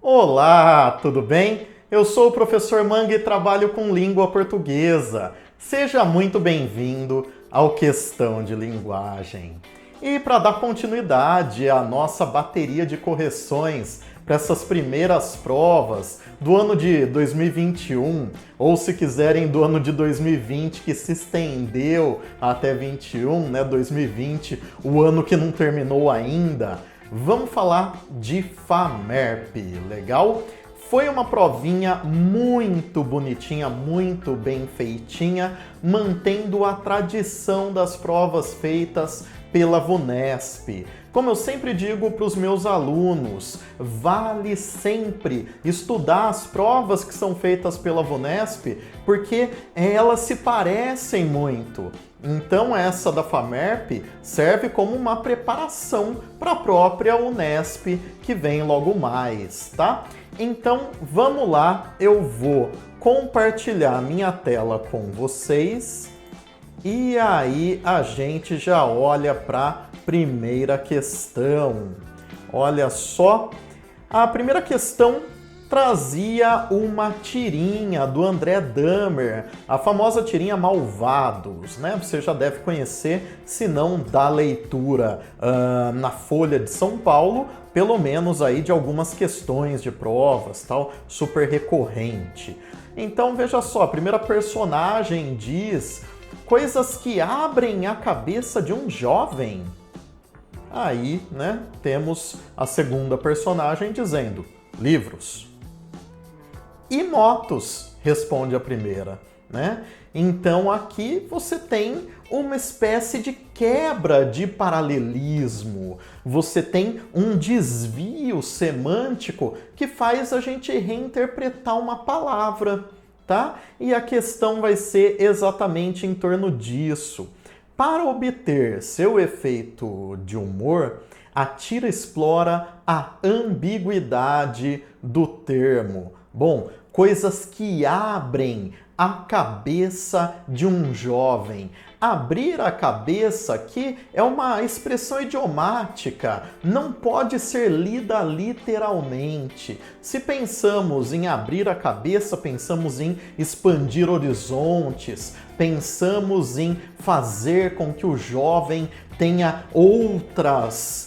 Olá, tudo bem? Eu sou o professor Manga e trabalho com língua portuguesa. Seja muito bem-vindo ao Questão de Linguagem. E para dar continuidade à nossa bateria de correções para essas primeiras provas do ano de 2021, ou se quiserem do ano de 2020, que se estendeu até 21, 2020, o ano que não terminou ainda, vamos falar de FAMERP, legal? Foi uma provinha muito bonitinha, muito bem feitinha, mantendo a tradição das provas feitas pela VUNESP. Como eu sempre digo para os meus alunos, vale sempre estudar as provas que são feitas pela VUNESP, porque elas se parecem muito. Então essa da FAMERP serve como uma preparação para a própria Unesp que vem logo mais, tá? Então vamos lá, eu vou compartilhar minha tela com vocês e aí a gente já olha para a primeira questão. Olha só, a primeira questão trazia uma tirinha do André Dahmer, a famosa tirinha Malvados, né? Você já deve conhecer, se não da leitura na Folha de São Paulo, pelo menos aí de algumas questões de provas, tal, super recorrente. Então veja só, a primeira personagem diz coisas que abrem a cabeça de um jovem. Aí, né, temos a segunda personagem dizendo livros. E motos, responde a primeira, né? Então aqui você tem uma espécie de quebra de paralelismo, você tem um desvio semântico que faz a gente reinterpretar uma palavra, tá? E a questão vai ser exatamente em torno disso. Para obter seu efeito de humor, a tira explora a ambiguidade do termo. Bom, coisas que abrem a cabeça de um jovem. Abrir a cabeça aqui é uma expressão idiomática, não pode ser lida literalmente. Se pensamos em abrir a cabeça, pensamos em expandir horizontes, pensamos em fazer com que o jovem tenha outras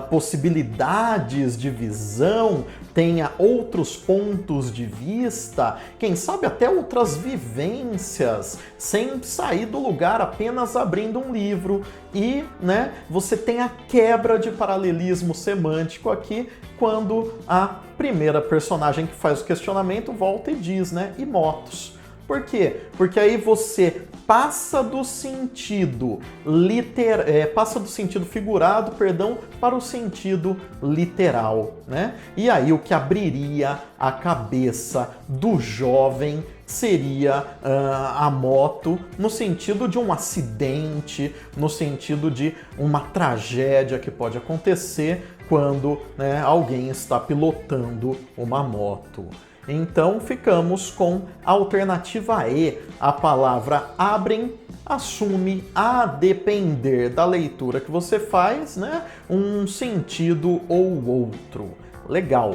possibilidades de visão, tenha outros pontos de vista, quem sabe até outras vivências, sem sair do lugar apenas abrindo um livro. E, né, você tem a quebra de paralelismo semântico aqui, quando a primeira personagem que faz o questionamento volta e diz, né, e motos. Por quê? Porque aí você passa do sentido figurado, para o sentido literal, né? E aí o que abriria a cabeça do jovem seria a moto no sentido de um acidente, no sentido de uma tragédia que pode acontecer quando, né, alguém está pilotando uma moto. Então ficamos com a alternativa E. A palavra abrem assume, a depender da leitura que você faz, né, um sentido ou outro. Legal.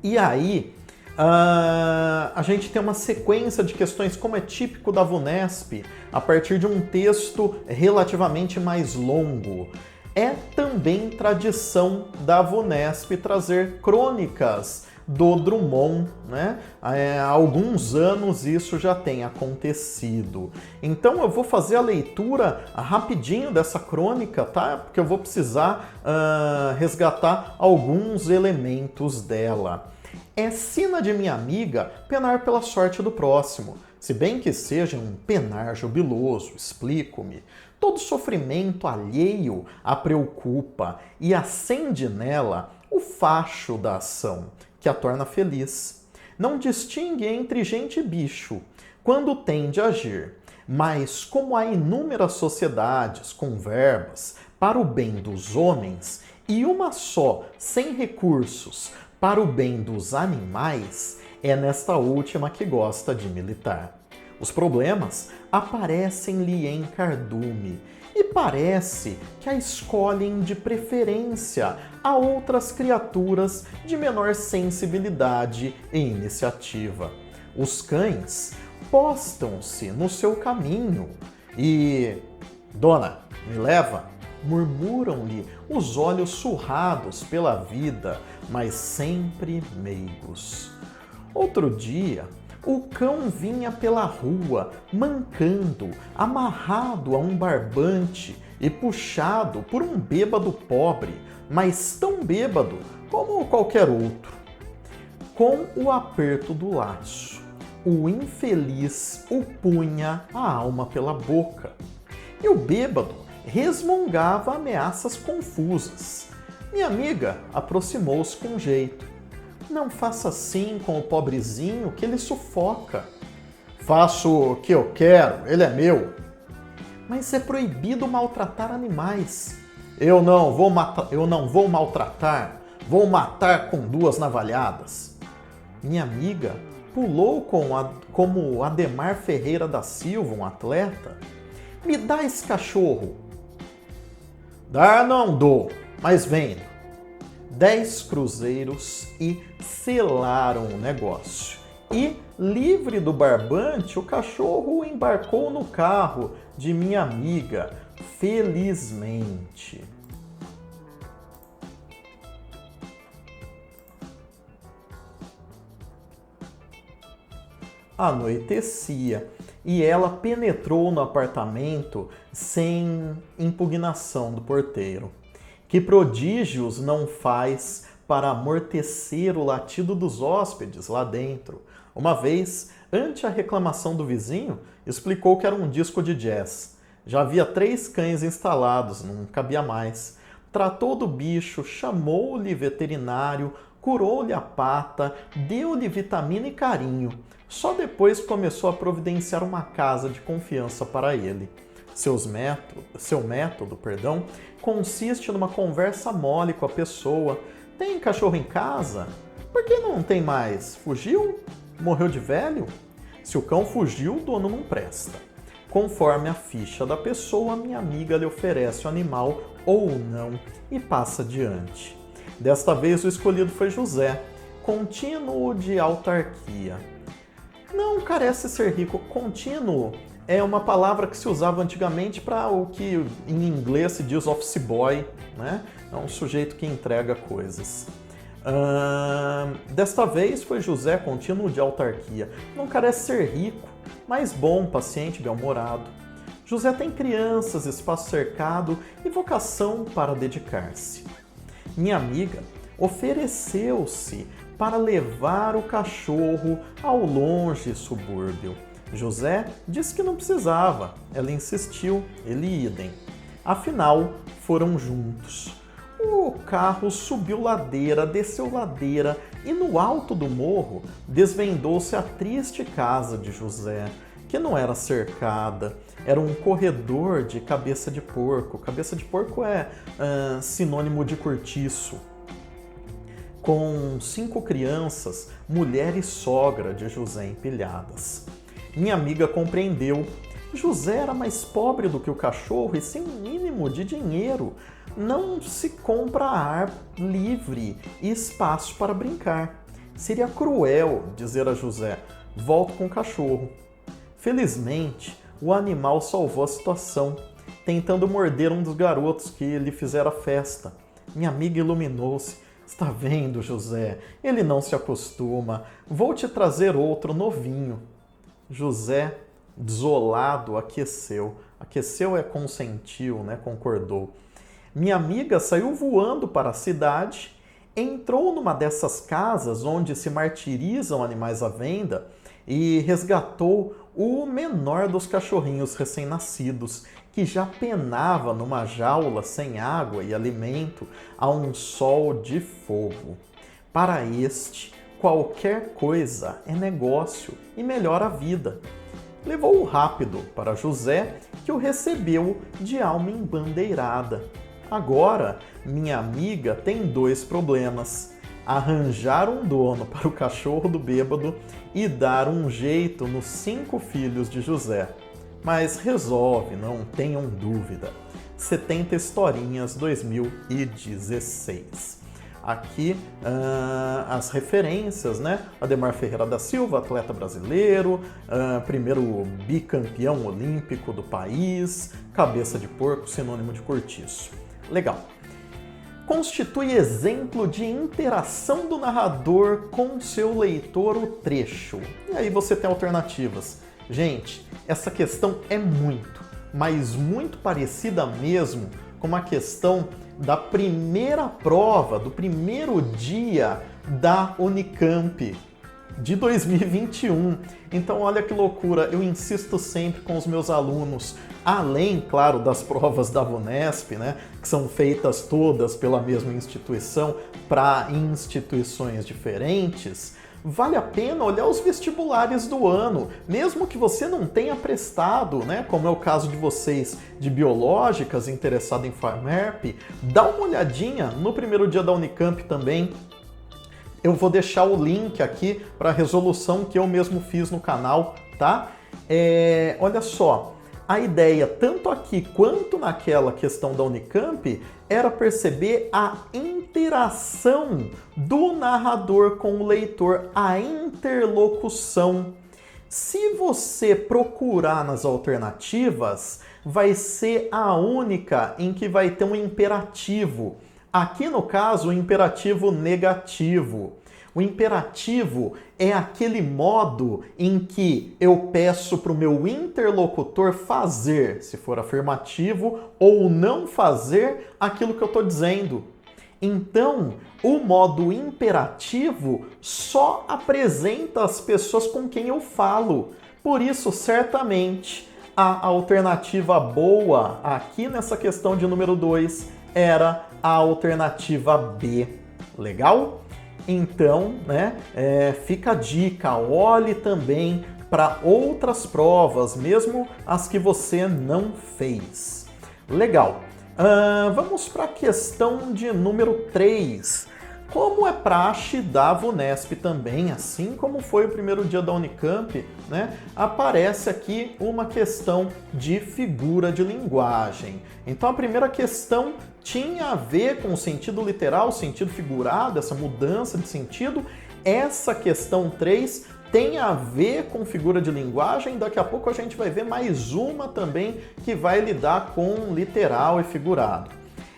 E aí, a gente tem uma sequência de questões, como é típico da VUNESP, a partir de um texto relativamente mais longo. É também tradição da VUNESP trazer crônicas do Drummond, né? Há alguns anos isso já tem acontecido. Então eu vou fazer a leitura rapidinho dessa crônica, tá? Porque eu vou precisar resgatar alguns elementos dela. É sina de minha amiga penar pela sorte do próximo, se bem que seja um penar jubiloso, explico-me. Todo sofrimento alheio a preocupa e acende nela o facho da ação, que a torna feliz. Não distingue entre gente e bicho, quando tende a agir, mas como há inúmeras sociedades com verbas para o bem dos homens e uma só, sem recursos, para o bem dos animais, é nesta última que gosta de militar. Os problemas aparecem-lhe em cardume, e parece que a escolhem de preferência a outras criaturas de menor sensibilidade e iniciativa. Os cães postam-se no seu caminho e... Dona, me leva? Murmuram-lhe os olhos surrados pela vida, mas sempre meigos. Outro dia, o cão vinha pela rua, mancando, amarrado a um barbante e puxado por um bêbado pobre, mas tão bêbado como qualquer outro. Com o aperto do laço, o infeliz o punha a alma pela boca, e o bêbado resmungava ameaças confusas. Minha amiga aproximou-se com jeito. Não faça assim com o pobrezinho que ele sufoca. Faço o que eu quero, ele é meu. Mas é proibido maltratar animais. Eu não vou maltratar, vou matar com 2 navalhadas. Minha amiga pulou como Ademar Ferreira da Silva, um atleta. Me dá esse cachorro. Dar não dou, mas vendo. 10 cruzeiros e selaram o negócio. E, livre do barbante, o cachorro embarcou no carro de minha amiga, felizmente. Anoitecia e ela penetrou no apartamento sem impugnação do porteiro. Que prodígios não faz para amortecer o latido dos hóspedes lá dentro? Uma vez, ante a reclamação do vizinho, explicou que era um disco de jazz. Já havia 3 cães instalados, não cabia mais. Tratou do bicho, chamou-lhe veterinário, curou-lhe a pata, deu-lhe vitamina e carinho. Só depois começou a providenciar uma casa de confiança para ele. Seu método, consiste numa conversa mole com a pessoa. Tem cachorro em casa? Por que não tem mais? Fugiu? Morreu de velho? Se o cão fugiu, o dono não presta. Conforme a ficha da pessoa, minha amiga lhe oferece o animal ou não e passa adiante. Desta vez o escolhido foi José, contínuo de autarquia. Não carece ser rico. Contínuo é uma palavra que se usava antigamente para o que em inglês se diz office boy, né? É um sujeito que entrega coisas. Desta vez foi José, contínuo de autarquia. Não carece ser rico, mas bom, paciente, bem-humorado. José tem crianças, espaço cercado e vocação para dedicar-se. Minha amiga ofereceu-se para levar o cachorro ao longe subúrbio. José disse que não precisava. Ela insistiu, ele idem. Afinal, foram juntos. O carro subiu ladeira, desceu ladeira e no alto do morro desvendou-se a triste casa de José, que não era cercada, era um corredor de cabeça de porco. Cabeça de porco é sinônimo de cortiço. Com 5 crianças, mulher e sogra de José empilhadas. Minha amiga compreendeu. José era mais pobre do que o cachorro e sem um mínimo de dinheiro. Não se compra ar livre e espaço para brincar. Seria cruel dizer a José, volto com o cachorro. Felizmente, o animal salvou a situação, tentando morder um dos garotos que lhe fizera festa. Minha amiga iluminou-se. Está vendo, José? Ele não se acostuma. Vou te trazer outro novinho. José, desolado, aqueceu. Aqueceu é consentiu, né? Concordou. Minha amiga saiu voando para a cidade, entrou numa dessas casas onde se martirizam animais à venda e resgatou o menor dos cachorrinhos recém-nascidos, que já penava numa jaula sem água e alimento a um sol de fogo. Para este, qualquer coisa é negócio e melhora a vida. Levou-o rápido para José, que o recebeu de alma embandeirada. Agora, minha amiga tem 2 problemas: arranjar um dono para o cachorro do bêbado e dar um jeito nos 5 filhos de José. Mas resolve, não tenham dúvida. 70 historinhas 2016. Aqui as referências, né? Ademar Ferreira da Silva, atleta brasileiro, primeiro bicampeão olímpico do país, cabeça de porco, sinônimo de cortiço. Legal. Constitui exemplo de interação do narrador com seu leitor o trecho. E aí você tem alternativas. Gente, essa questão é muito, mas muito parecida mesmo com a questão da primeira prova, do primeiro dia da Unicamp de 2021. Então olha que loucura, eu insisto sempre com os meus alunos, além, claro, das provas da VUNESP, né, que são feitas todas pela mesma instituição para instituições diferentes, vale a pena olhar os vestibulares do ano, mesmo que você não tenha prestado, né, como é o caso de vocês de biológicas, interessado em FAMERP, dá uma olhadinha no primeiro dia da Unicamp também. Eu vou deixar o link aqui para a resolução que eu mesmo fiz no canal, tá? Olha só, a ideia, tanto aqui quanto naquela questão da Unicamp, era perceber a interação do narrador com o leitor, a interlocução. Se você procurar nas alternativas, vai ser a única em que vai ter um imperativo. Aqui, no caso, o imperativo negativo. O imperativo é aquele modo em que eu peço para o meu interlocutor fazer, se for afirmativo, ou não fazer aquilo que eu estou dizendo. Então, o modo imperativo só apresenta as pessoas com quem eu falo. Por isso, certamente, a alternativa boa aqui nessa questão de número 2 era a alternativa B. Legal? Então, né, fica a dica, olhe também para outras provas, mesmo as que você não fez. Legal. Vamos para a questão de número 3. Como é praxe da VUNESP também, assim como foi o primeiro dia da Unicamp, né, aparece aqui uma questão de figura de linguagem. Então a primeira questão tinha a ver com o sentido literal, o sentido figurado, essa mudança de sentido. Essa questão 3 tem a ver com figura de linguagem. Daqui a pouco a gente vai ver mais uma também que vai lidar com literal e figurado.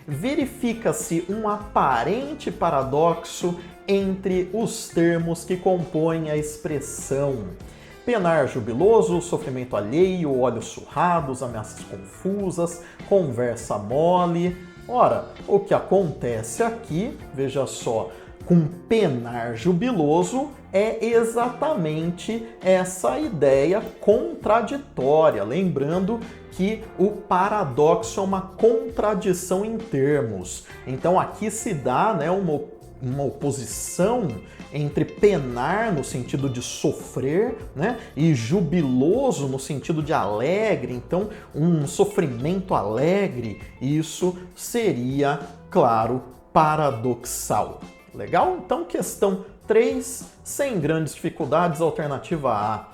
Verifica-se um aparente paradoxo entre os termos que compõem a expressão penar jubiloso, sofrimento alheio, olhos surrados, ameaças confusas, conversa mole. Ora, o que acontece aqui, veja só, com penar jubiloso é exatamente essa ideia contraditória. Lembrando que o paradoxo é uma contradição em termos. Então aqui se dá, né, uma oposição entre penar no sentido de sofrer, né, e jubiloso no sentido de alegre. Então um sofrimento alegre, isso seria, claro, paradoxal. Legal? Então questão 3, sem grandes dificuldades, alternativa A.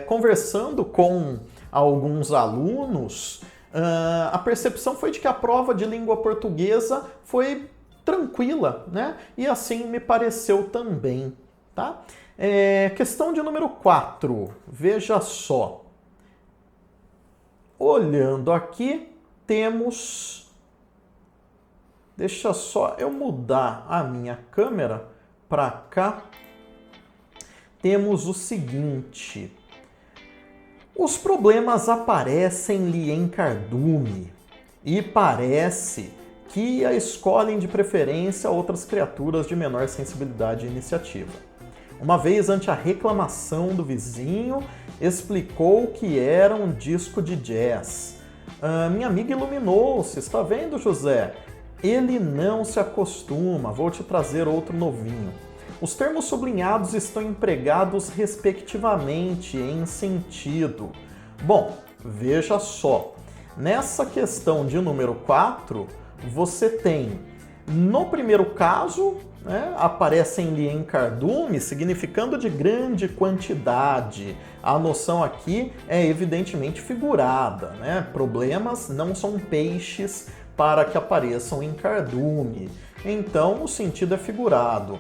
Conversando com alguns alunos, a percepção foi de que a prova de língua portuguesa foi tranquila, né? E assim me pareceu também, tá? Questão de número 4, veja só. Olhando aqui, temos... Deixa só eu mudar a minha câmera para cá. Temos o seguinte... Os problemas aparecem-lhe em cardume e parece que a escolhem de preferência outras criaturas de menor sensibilidade e iniciativa. Uma vez, ante a reclamação do vizinho, explicou que era um disco de jazz. Minha amiga iluminou-se. Está vendo, José? Ele não se acostuma. Vou te trazer outro novinho. Os termos sublinhados estão empregados respectivamente em sentido. Bom, veja só. Nessa questão de número 4, você tem, no primeiro caso, né, aparecem-lhe em cardume, significando de grande quantidade. A noção aqui é evidentemente figurada, né? Problemas não são peixes para que apareçam em cardume. Então, o sentido é figurado.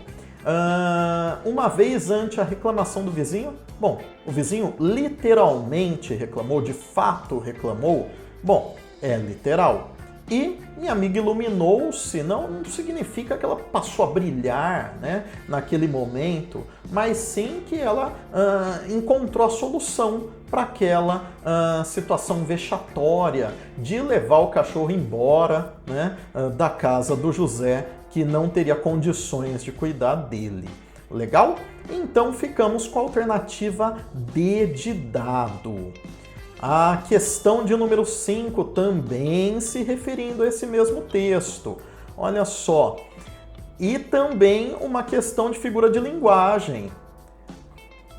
Uma vez ante a reclamação do vizinho, bom, o vizinho literalmente reclamou, de fato reclamou, bom, é literal. E minha amiga iluminou-se, não significa que ela passou a brilhar, né, naquele momento, mas sim que ela encontrou a solução para aquela situação vexatória de levar o cachorro embora, né, da casa do José, que não teria condições de cuidar dele. Legal? Então ficamos com a alternativa D de dado. A questão de número 5 também se referindo a esse mesmo texto. Olha só. E também uma questão de figura de linguagem.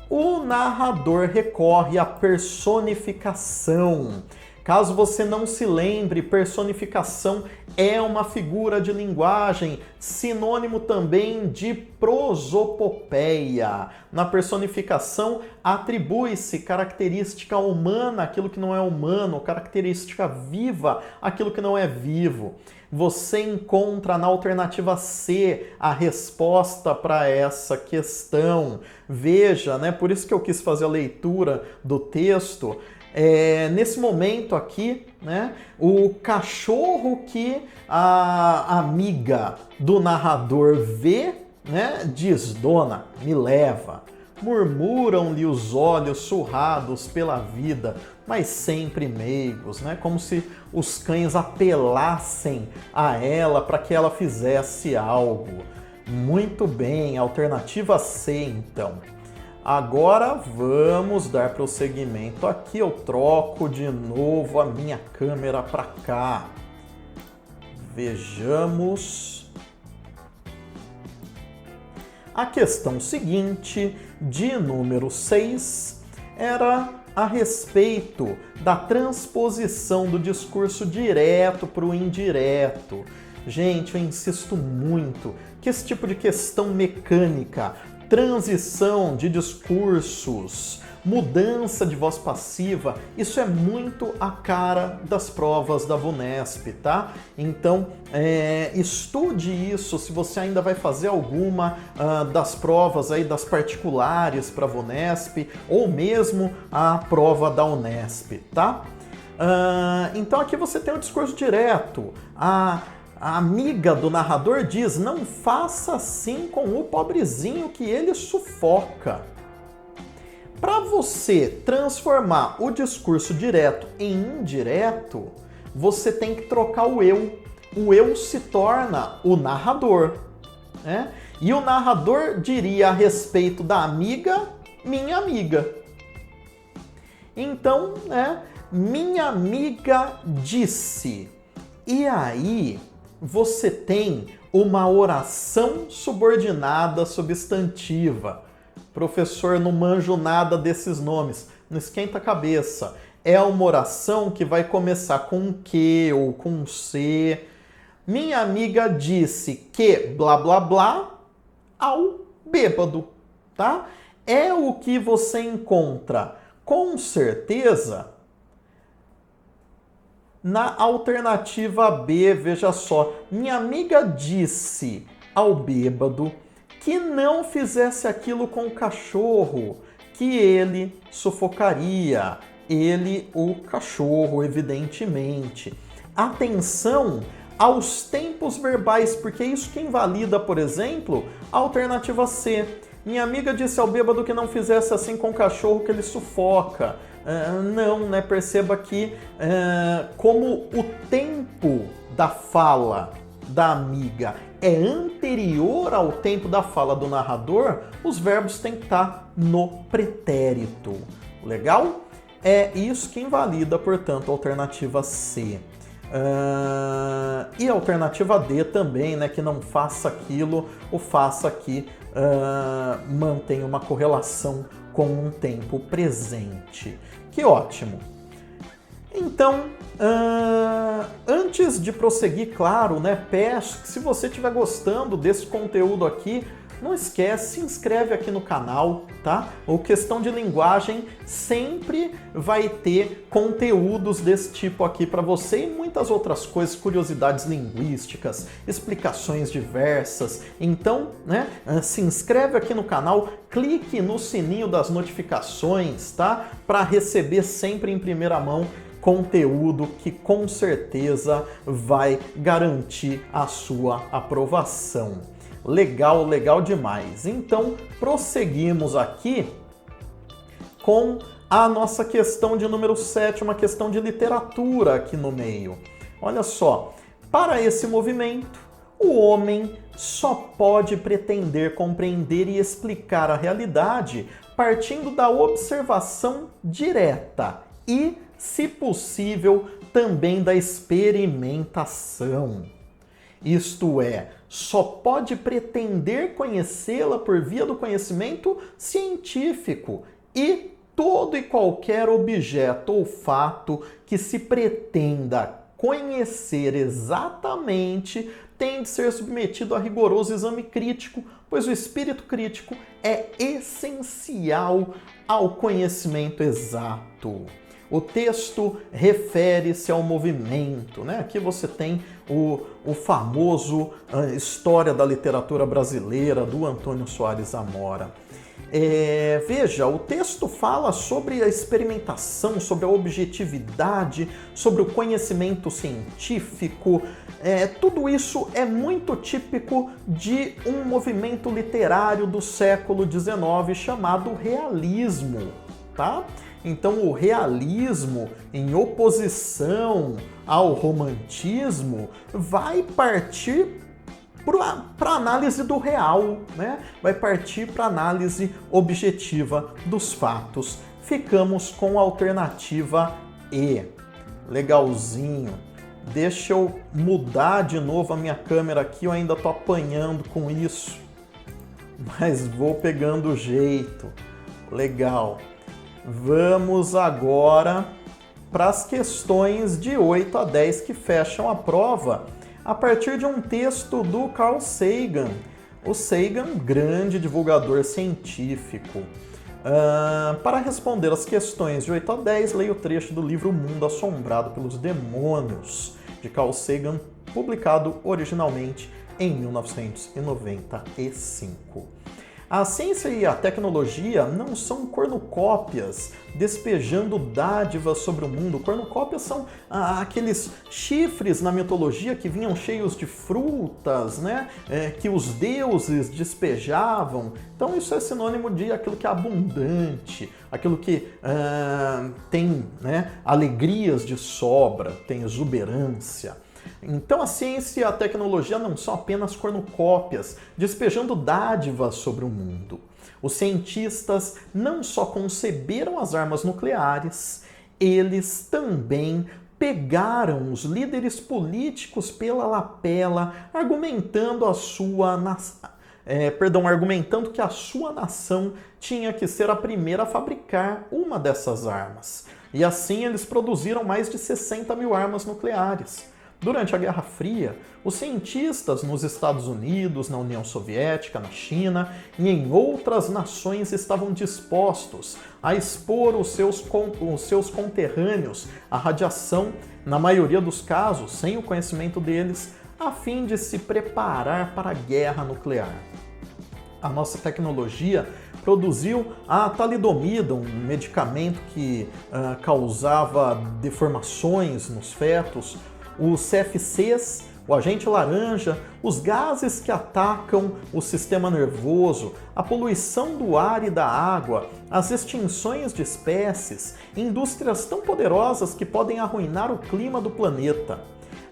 O narrador recorre à personificação. Caso você não se lembre, personificação é uma figura de linguagem, sinônimo também de prosopopeia. Na personificação, atribui-se característica humana àquilo que não é humano, característica viva àquilo que não é vivo. Você encontra na alternativa C a resposta para essa questão. Veja, né? Por isso que eu quis fazer a leitura do texto. Nesse momento aqui, né, o cachorro que a amiga do narrador vê, né, diz: "Dona, me leva." Murmuram-lhe os olhos surrados pela vida, mas sempre meigos, né, como se os cães apelassem a ela para que ela fizesse algo. Muito bem, alternativa C, então. Agora vamos dar prosseguimento aqui. Eu troco de novo a minha câmera para cá. Vejamos. A questão seguinte, de número 6, era a respeito da transposição do discurso direto para o indireto. Gente, eu insisto muito que esse tipo de questão mecânica, transição de discursos, mudança de voz passiva, isso é muito a cara das provas da VUNESP, tá? Então, estude isso se você ainda vai fazer alguma das provas aí das particulares para a VUNESP ou mesmo a prova da UNESP, tá? Então aqui você tem o discurso direto. A amiga do narrador diz: "Não faça assim com o pobrezinho que ele sufoca." Para você transformar o discurso direto em indireto, você tem que trocar o eu. O eu se torna o narrador, né? E o narrador diria a respeito da amiga: "minha amiga." Então, né, minha amiga disse. E aí você tem uma oração subordinada substantiva. Professor, não manjo nada desses nomes. Não esquenta a cabeça. É uma oração que vai começar com que ou com se. Minha amiga disse que blá blá blá ao bêbado, tá? É o que você encontra com certeza na alternativa B. Veja só, minha amiga disse ao bêbado que não fizesse aquilo com o cachorro, que ele sufocaria. Ele, o cachorro, evidentemente. Atenção aos tempos verbais, porque é isso que invalida, por exemplo, a alternativa C. Minha amiga disse ao bêbado que não fizesse assim com o cachorro, que ele sufoca. Não, né? Perceba que como o tempo da fala da amiga é anterior ao tempo da fala do narrador, os verbos têm que estar no pretérito. Legal? É isso que invalida, portanto, a alternativa C. E a alternativa D também, né? Que não faça aquilo, o faça aqui mantém uma correlação com um tempo presente. Que ótimo! Então, Antes de prosseguir, claro, né, peço que se você estiver gostando desse conteúdo aqui, não esquece, se inscreve aqui no canal, tá? O Questão de Linguagem sempre vai ter conteúdos desse tipo aqui para você e muitas outras coisas, curiosidades linguísticas, explicações diversas. Então, né, se inscreve aqui no canal, clique no sininho das notificações, tá? Para receber sempre em primeira mão conteúdo que com certeza vai garantir a sua aprovação. Legal, legal demais. Então, prosseguimos aqui com a nossa questão de número 7, uma questão de literatura aqui no meio. Olha só, para esse movimento, o homem só pode pretender compreender e explicar a realidade partindo da observação direta e, se possível, também da experimentação. Isto é, só pode pretender conhecê-la por via do conhecimento científico e todo e qualquer objeto ou fato que se pretenda conhecer exatamente tem de ser submetido a rigoroso exame crítico, pois o espírito crítico é essencial ao conhecimento exato. O texto refere-se ao movimento, né? Aqui você tem o famoso História da Literatura Brasileira, do Antônio Soares Amora. Veja, o texto fala sobre a experimentação, sobre a objetividade, sobre o conhecimento científico. Tudo isso é muito típico de um movimento literário do século XIX chamado realismo, tá? Então, o realismo, em oposição ao romantismo, vai partir para a análise do real, né? Vai partir para a análise objetiva dos fatos. Ficamos com a alternativa E. Legalzinho. Deixa eu mudar de novo a minha câmera aqui, eu ainda estou apanhando com isso, mas vou pegando o jeito. Legal. Vamos agora para as questões de 8 a 10 que fecham a prova, a partir de um texto do Carl Sagan. O Sagan, grande divulgador científico. Para responder as questões de 8 a 10, leia o trecho do livro O Mundo Assombrado pelos Demônios, de Carl Sagan, publicado originalmente em 1995. A ciência e a tecnologia não são cornucópias despejando dádivas sobre o mundo. Cornucópias são aqueles chifres na mitologia que vinham cheios de frutas, né? Que os deuses despejavam. Então isso é sinônimo de aquilo que é abundante, aquilo que tem, né, alegrias de sobra, tem exuberância. Então a ciência e a tecnologia não são apenas cornucópias, despejando dádivas sobre o mundo. Os cientistas não só conceberam as armas nucleares, eles também pegaram os líderes políticos pela lapela, argumentando que a sua nação tinha que ser a primeira a fabricar uma dessas armas. E assim eles produziram mais de 60 mil armas nucleares. Durante a Guerra Fria, os cientistas nos Estados Unidos, na União Soviética, na China e em outras nações estavam dispostos a expor os seus conterrâneos à radiação, na maioria dos casos, sem o conhecimento deles, a fim de se preparar para a guerra nuclear. A nossa tecnologia produziu a talidomida, um medicamento que causava deformações nos fetos, os CFCs, o agente laranja, os gases que atacam o sistema nervoso, a poluição do ar e da água, as extinções de espécies, indústrias tão poderosas que podem arruinar o clima do planeta.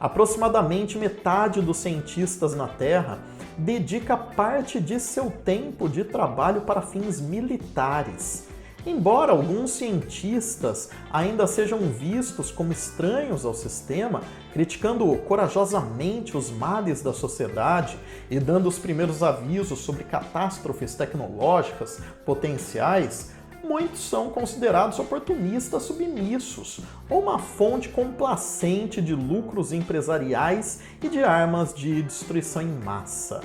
Aproximadamente metade dos cientistas na Terra dedica parte de seu tempo de trabalho para fins militares. Embora alguns cientistas ainda sejam vistos como estranhos ao sistema, criticando corajosamente os males da sociedade e dando os primeiros avisos sobre catástrofes tecnológicas potenciais, muitos são considerados oportunistas submissos, ou uma fonte complacente de lucros empresariais e de armas de destruição em massa.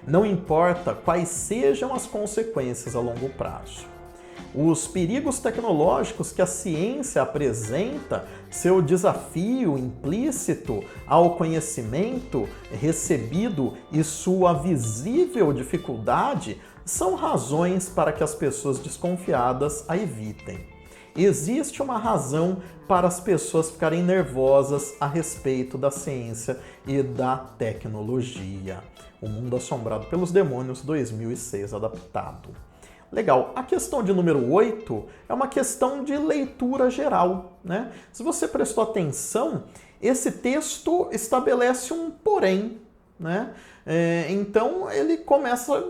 Não importa quais sejam as consequências a longo prazo. Os perigos tecnológicos que a ciência apresenta, seu desafio implícito ao conhecimento recebido e sua visível dificuldade são razões para que as pessoas desconfiadas a evitem. Existe uma razão para as pessoas ficarem nervosas a respeito da ciência e da tecnologia. O Mundo Assombrado pelos Demônios, 2006, adaptado. Legal. A questão de número 8 é uma questão de leitura geral, né? Se você prestou atenção, esse texto estabelece um porém, né? Então ele começa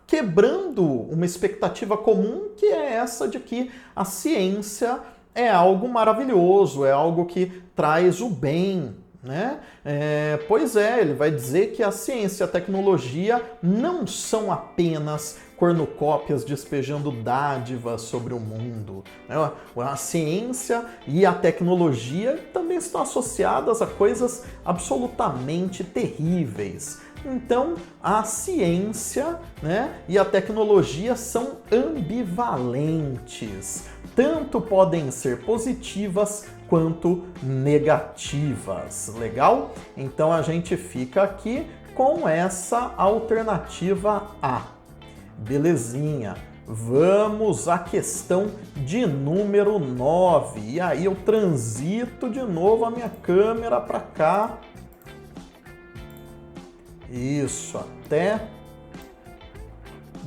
quebrando uma expectativa comum, que é essa de que a ciência é algo maravilhoso, é algo que traz o bem, né? Pois é, ele vai dizer que a ciência e a tecnologia não são apenas cornucópias despejando dádivas sobre o mundo. A ciência e a tecnologia também estão associadas a coisas absolutamente terríveis. Então, a ciência, né, e a tecnologia são ambivalentes. Tanto podem ser positivas quanto negativas. Legal? Então a gente fica aqui com essa alternativa A. Belezinha. Vamos à questão de número 9. E aí eu transito de novo a minha câmera para cá. Isso, até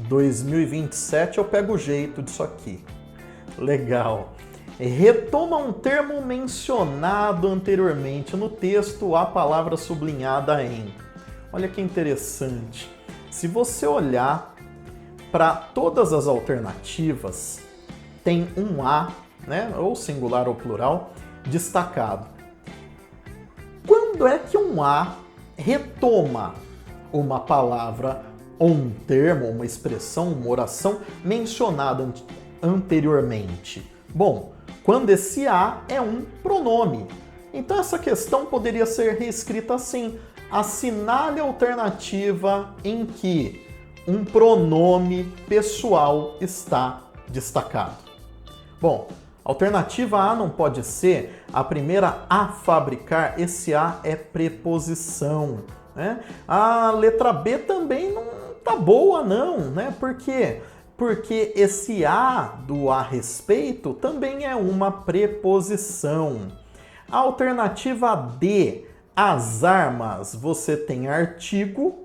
2027 eu pego o jeito disso aqui. Legal. Retoma um termo mencionado anteriormente no texto, a palavra sublinhada em. Olha que interessante. Se você olhar para todas as alternativas, tem um A, né, ou singular ou plural, destacado. Quando é que um A retoma uma palavra ou um termo, uma expressão, uma oração mencionada anteriormente? Bom, quando esse A é um pronome. Então essa questão poderia ser reescrita assim: assinale a alternativa em que um pronome pessoal está destacado. Bom, alternativa A não pode ser a primeira a fabricar, esse A é preposição, né? A letra B também não tá boa não, né? Por quê? Porque esse A do a respeito também é uma preposição. A alternativa D, as armas, você tem artigo,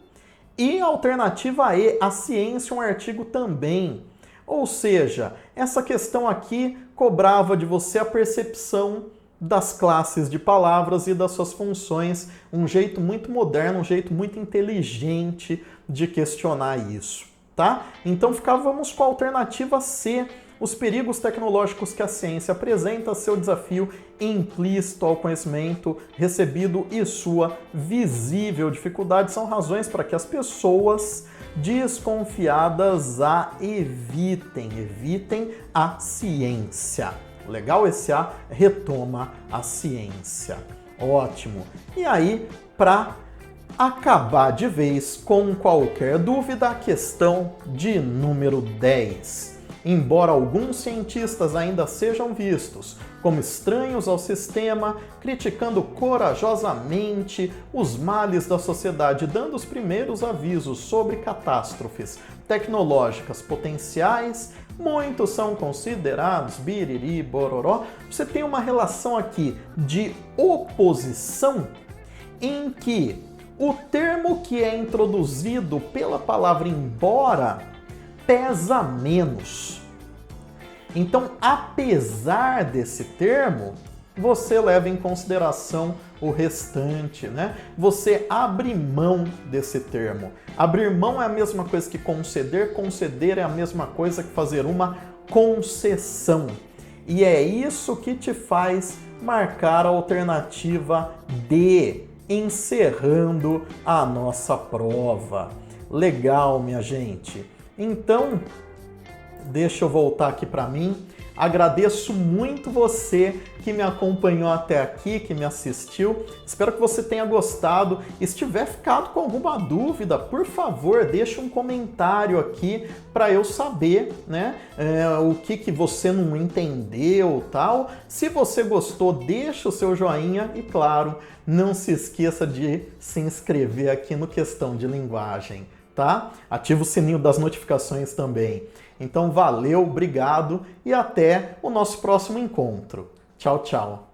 e a alternativa E, a ciência, um artigo também. Ou seja, essa questão aqui cobrava de você a percepção das classes de palavras e das suas funções, um jeito muito moderno, um jeito muito inteligente de questionar isso, tá? Então ficávamos com a alternativa C, os perigos tecnológicos que a ciência apresenta, seu desafio implícito ao conhecimento recebido e sua visível dificuldade são razões para que as pessoas desconfiadas a evitem a ciência. Legal? Esse A retoma a ciência. Ótimo. E aí, para acabar de vez com qualquer dúvida, a questão de número 10. Embora alguns cientistas ainda sejam vistos como estranhos ao sistema, criticando corajosamente os males da sociedade, dando os primeiros avisos sobre catástrofes tecnológicas potenciais, muitos são considerados biriri, bororó. Você tem uma relação aqui de oposição em que o termo que é introduzido pela palavra embora pesa menos. Então, apesar desse termo, você leva em consideração o restante, né? Você abre mão desse termo. Abrir mão é a mesma coisa que conceder, conceder é a mesma coisa que fazer uma concessão. E é isso que te faz marcar a alternativa D, encerrando a nossa prova. Legal, minha gente. Então, Deixa eu voltar aqui para mim. Agradeço muito você que me acompanhou até aqui, que me assistiu. Espero que você tenha gostado. E se tiver ficado com alguma dúvida, por favor, deixe um comentário aqui para eu saber, né, o que você não entendeu, tal. Se você gostou, deixa o seu joinha e, claro, não se esqueça de se inscrever aqui no Questão de Linguagem, tá? Ativa o sininho das notificações também. Então, valeu, obrigado e até o nosso próximo encontro. Tchau, tchau.